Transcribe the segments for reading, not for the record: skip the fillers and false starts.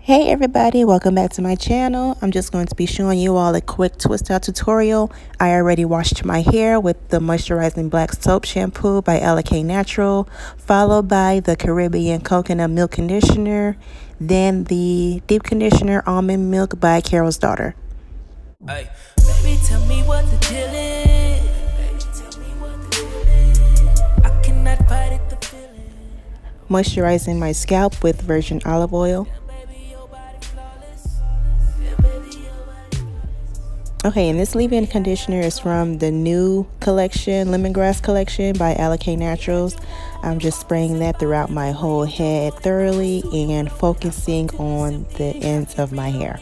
Hey everybody, welcome back to my channel. I'm just going to be showing you all a quick twist out tutorial. I already washed my hair with the moisturizing black soap shampoo by LK Natural, followed by the Caribbean coconut milk conditioner, then the deep conditioner almond milk by Carol's Daughter. Hey, baby, tell me what the deal is. I cannot fight it, the feeling. Moisturizing my scalp with virgin olive oil. Okay, and this leave-in conditioner is from the new collection, Lemongrass collection by LK Naturals. I'm just spraying that throughout my whole head thoroughly and focusing on the ends of my hair.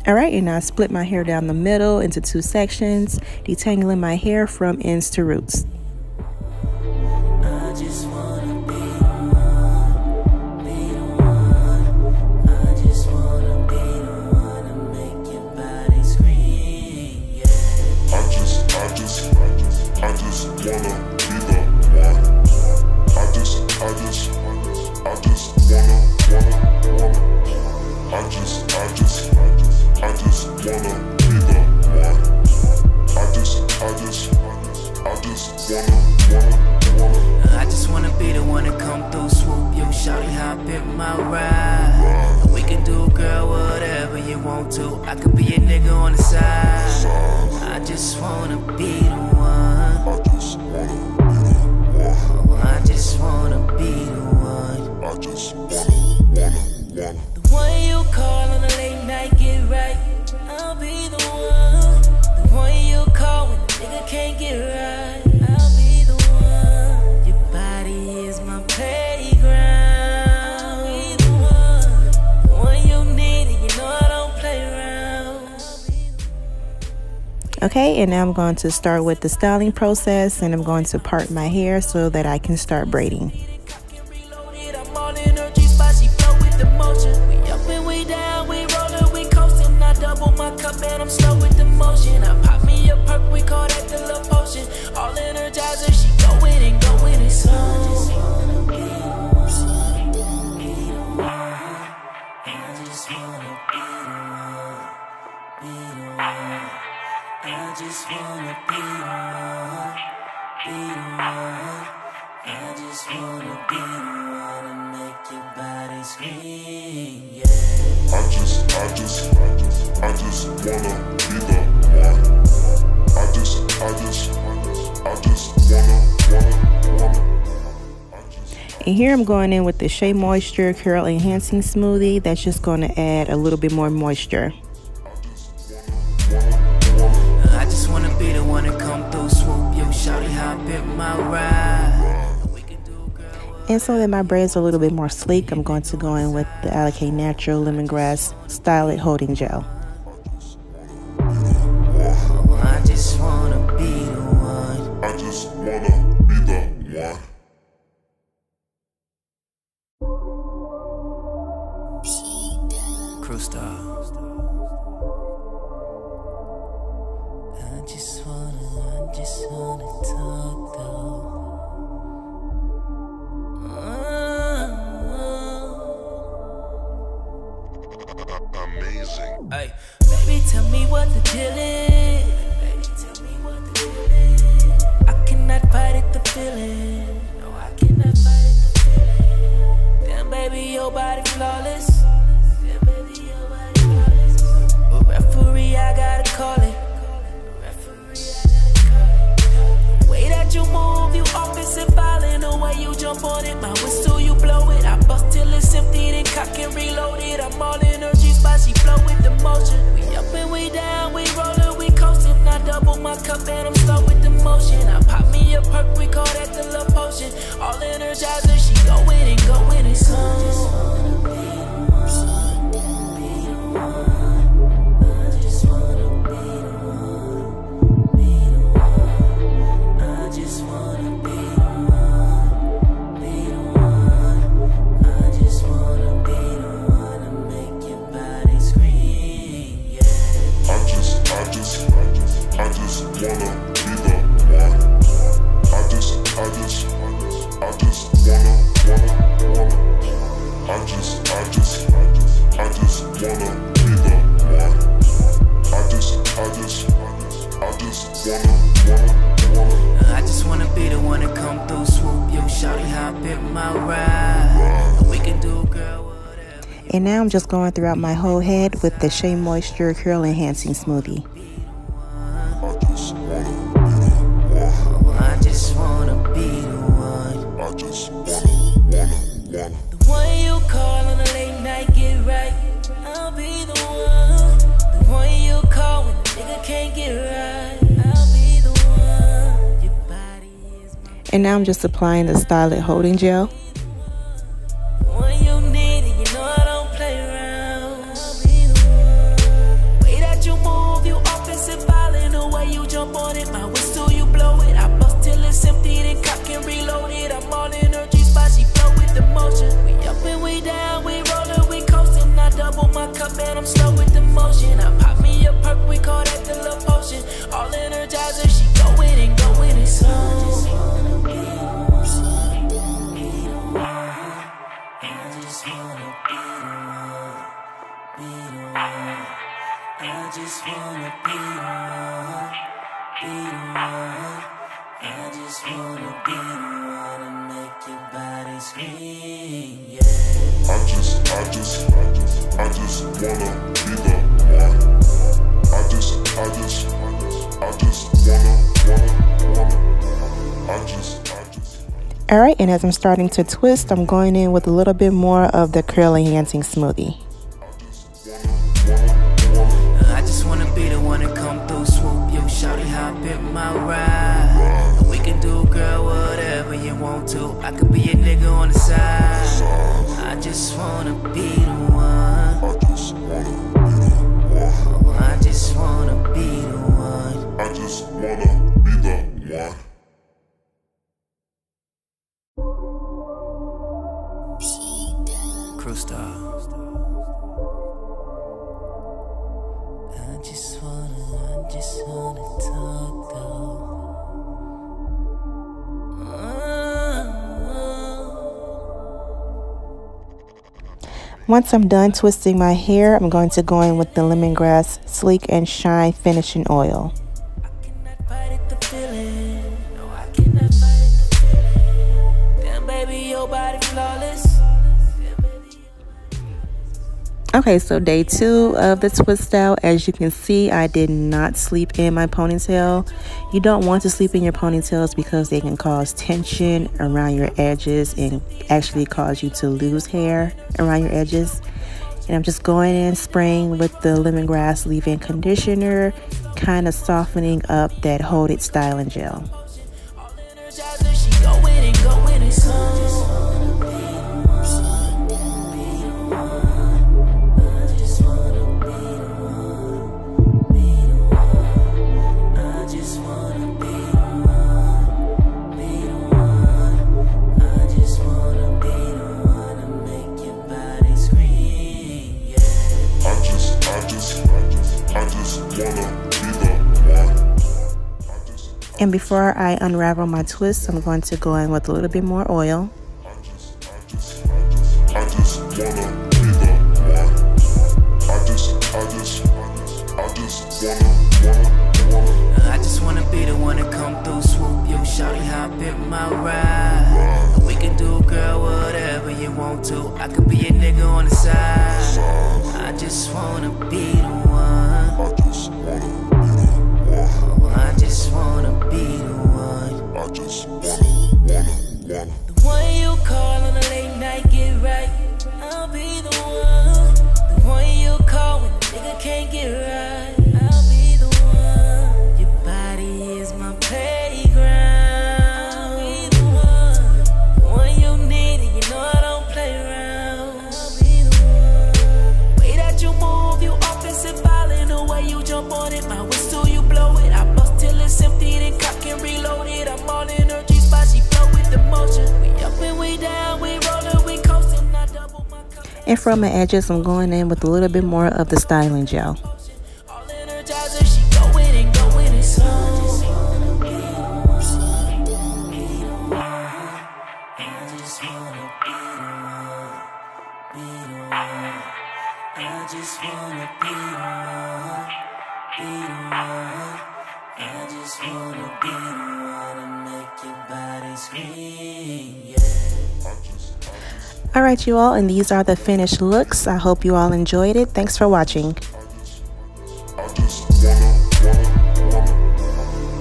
Alright, and I split my hair down the middle into two sections, detangling my hair from ends to roots. I just wanna be the one to come through, swoop you, shout you hop in my ride. We can do, girl, whatever you want to. I could be a nigga on the side. I just wanna be the one. I just wanna be the one. The one you call on a late night, get right. I'll be the one. The one you call when the nigga can't get right. I'll be the one. Your body is my playground. I'll be the one. The one you need, and you know I don't play around. Okay, and now I'm going to start with the styling process, and I'm going to part my hair so that I can start braiding. And I'm slow with the motion. I pop me a perk, we call that the love potion. All energizer, she going and going and so. I just wanna be the one. I just wanna be the one. Be the one. I just wanna be the one. Be the one. I just wanna be the one to make your body scream, yeah. I just wanna be the one. I just wanna And here I'm going in with the Shea Moisture Curl Enhancing Smoothie. That's just going to add a little bit more moisture. I just wanna be the one to come through, swoop you, shout you hop in my ride. And so that my braids are a little bit more sleek, I'm going to go in with the LK Natural Lemongrass Style It Holding Gel. I just wanna be the one. I just wanna be the one. Crew Star. I just wanna talk though. Amazing. Hey, baby, tell me what the deal is. I cannot fight it, the feeling. No, I cannot fight it, the feeling. Damn, baby, your body flawless. Damn, baby, your body flawless. But referee, I gotta call it. The way that you move, you opposite violent. The way you jump on it, my whistle, you blow it. I bust till it's empty, then cock and reload it. I'm all energy, spicy flow with the motion. We up and we down, we rollin', we coastin'. I double my cup and I'm slow with the motion. I pop me a perk, we call that the love potion. All energizer, she going and going and so. I just wanna be the one. Be the one. I just wanna be the one. Be the one. I just wanna be the one. Be the one. I just wanna be the one to make your body wanna be the one to come through, swoop yo, shawty, hop in my ride. We can do, girl, whatever. And now I'm just going throughout my whole head with the Shea Moisture Curl Enhancing Smoothie. I just wanna be the one. I just wanna. The one you call on a late night, get right. I'll be the one. The one you call when the nigga can't get right. I'll be the one. Your body is my. And now I'm just applying the Stylit Holding Gel. When you need it, you know I don't play around. I'll be the one. Way that you move, you offensive violent. The way you jump on it, my whistle you blow it. I bust till it's empty, then cock and reload it. I'm all in her G-spot, she flow with the motion. We up and we down, we rollin', we coastin'. I double my cup and I'm slow with the motion. I pop me a perk, we call that the love potion. All energizer, she going and going and slow. I just wanna be the one, be the one. I just wanna be the one to make your body scream, yeah. I just wanna be the one. I just wanna. Alright, and as I'm starting to twist, I'm going in with a little bit more of the Curl Enhancing Smoothie. I just wanna be the one to come through, swoop yo, shawty, hop in my ride. We can do, girl, whatever you want to. I could be a nigga on the side. I just wanna be the one. I just wanna be the one. I just wanna be the one. Crew Star. I just wanna talk though. Once I'm done twisting my hair, I'm going to go in with the Lemongrass Sleek and Shine Finishing Oil. I cannot fight it, the feeling. No, I cannot fight it, the feeling. Damn, baby, your body flawless. Okay, so day 2 of the twist out. As you can see, I did not sleep in my ponytail. You don't want to sleep in your ponytails because they can cause tension around your edges and actually cause you to lose hair around your edges. And I'm just going in, spraying with the Lemongrass leave-in conditioner, kind of softening up that Hold It styling gel. All energizer, she going and going and slow. And before I unravel my twist, I'm going to go in with a little bit more oil. I just wanna be the one. I just wanna be the one to come through, swoop yo, shawty, hop in my ride. We can do, girl, whatever you want to. I could be a nigga on the side. I just wanna be the one. I just wanna be the one. I just wanna. The one you call on a late night, get right. I'll be the one. The one you call when the nigga can't get right. I'll be the one. Your body is my playground. I'll be the one. The one you need and you know I don't play around. I'll be the one. Way that you move, you offensive violent. The way you jump on it, my whistle you blow it. I bust till it's empty, then cock and reload it. I'm all in her G-spot, she flow with the motion. We up and we down, we rollin', we coastin'. I double my cup. And from my edges, I'm going in with a little bit more of the styling gel. All energizer, she going and going and slow. I just wanna be the one, be the one. I just wanna be the one. I just wanna be the one to make your body scream, yeah. Alright you all, and these are the finished looks. I hope you all enjoyed it. Thanks for watching.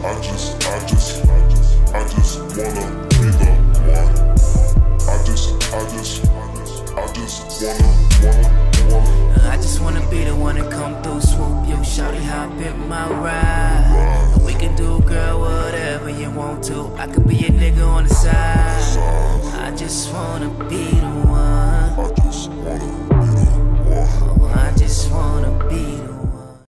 I just